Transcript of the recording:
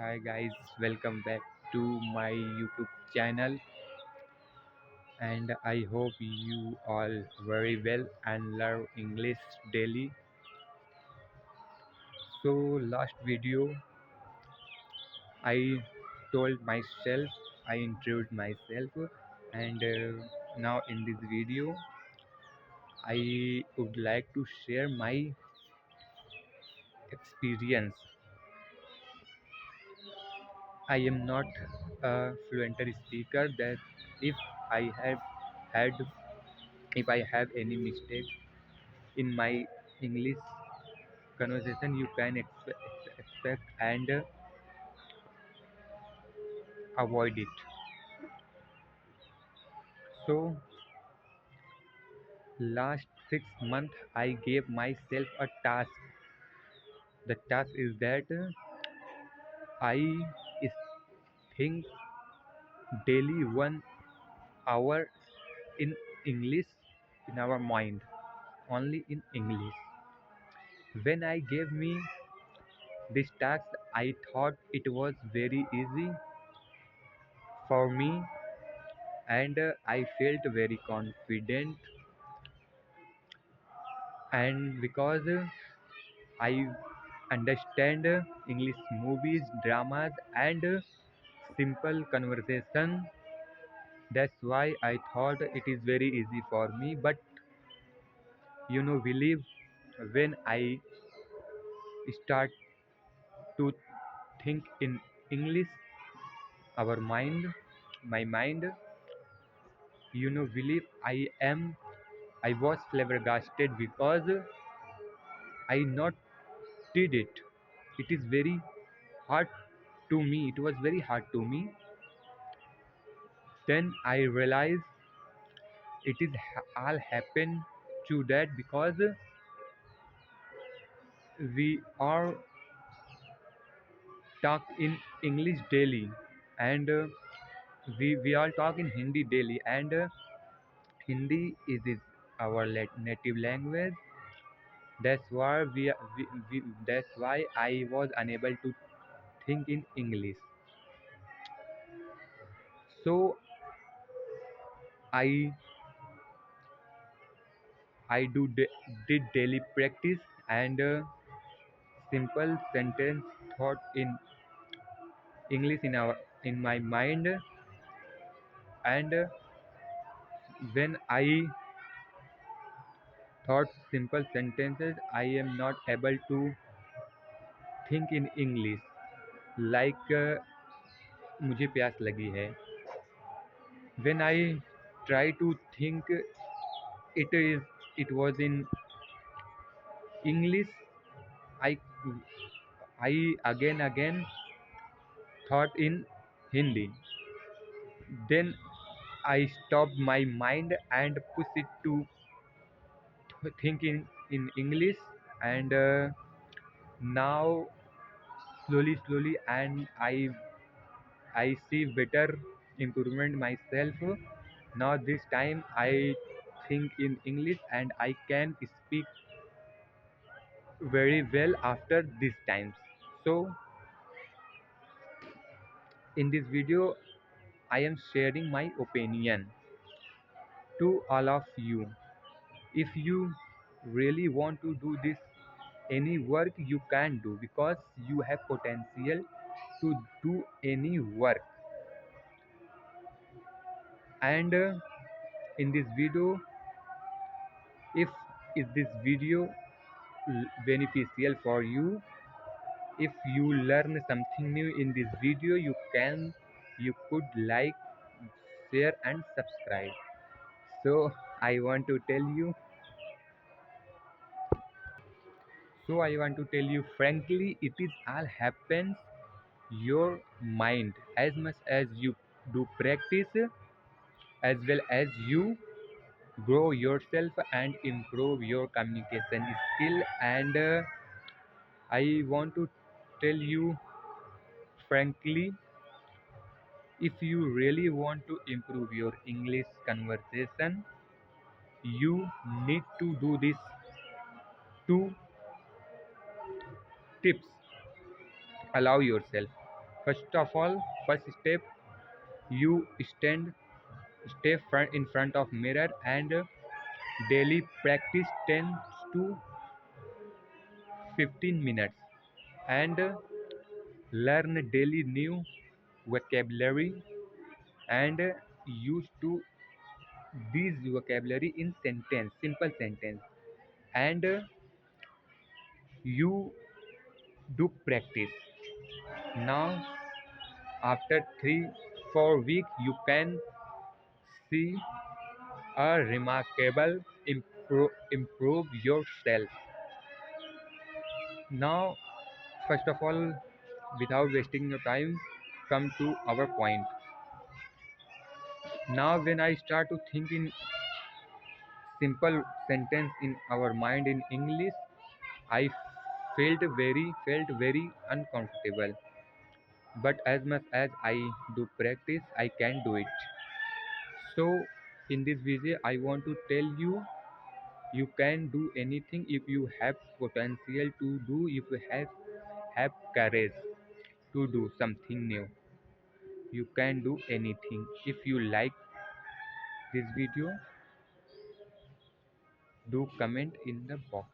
Hi guys, welcome back to my YouTube channel, and I hope you all very well and learn English daily. So last video I told myself, I introduced myself, and now in this video I would like to share my experience. I am not a fluent speaker that if I have had if I have any mistake in my English conversation, you can expect and avoid it. So last 6 months I gave myself a task. The task is that I think daily 1 hour in English in our mind, only in English. When I gave me this task, I thought it was very easy for me, and I felt very confident, and because I understand English movies, dramas, and simple conversation. That's why I thought it is very easy for me. But believe when I start to think in English, our mind, my mind, believe I was flabbergasted because I not did it. It is very hard to me. It was very hard to me. Then I realized it is all happen to that because we are talk in English daily, and we all talk in Hindi daily, and Hindi is our native language. That's why I was unable to think in English. So I did daily practice and simple sentence thought in English in my mind, and when I thought simple sentences, I am not able to think in English. Like मुझे प्यास लगी है. When I try to think, it was in English. I again thought in Hindi. Then I stopped my mind and pushed it to think in English, and now slowly, and I see better improvement myself. Now this time I think in English and I can speak very well after these times. So in this video I am sharing my opinion to all of you. If you really want to do this any work, you can do because you have potential to do any work. And in this video, if this video beneficial for you, if you learn something new in this video, you could like, share and subscribe. So I want to tell you frankly, it is all happens your mind. As much as you do practice, as well as you grow yourself and improve your communication skill, and I want to tell you frankly, if you really want to improve your English conversation, you need to do these two tips. Allow yourself. First of all, first step, you stay in front of mirror and daily practice 10 to 15 minutes and learn daily new vocabulary and use to these vocabulary in sentence, simple sentence, and you do practice. Now after 3 4 weeks you can see a remarkable improve yourself. Now first of all, without wasting your time, come to our point. Now when I start to think in simple sentence in our mind in English, I felt very uncomfortable. But as much as I do practice, I can do it. So in this video, I want to tell you, you can do anything if you have potential to do, if you have courage to do something new. You can do anything. If you like this video, do comment in the box.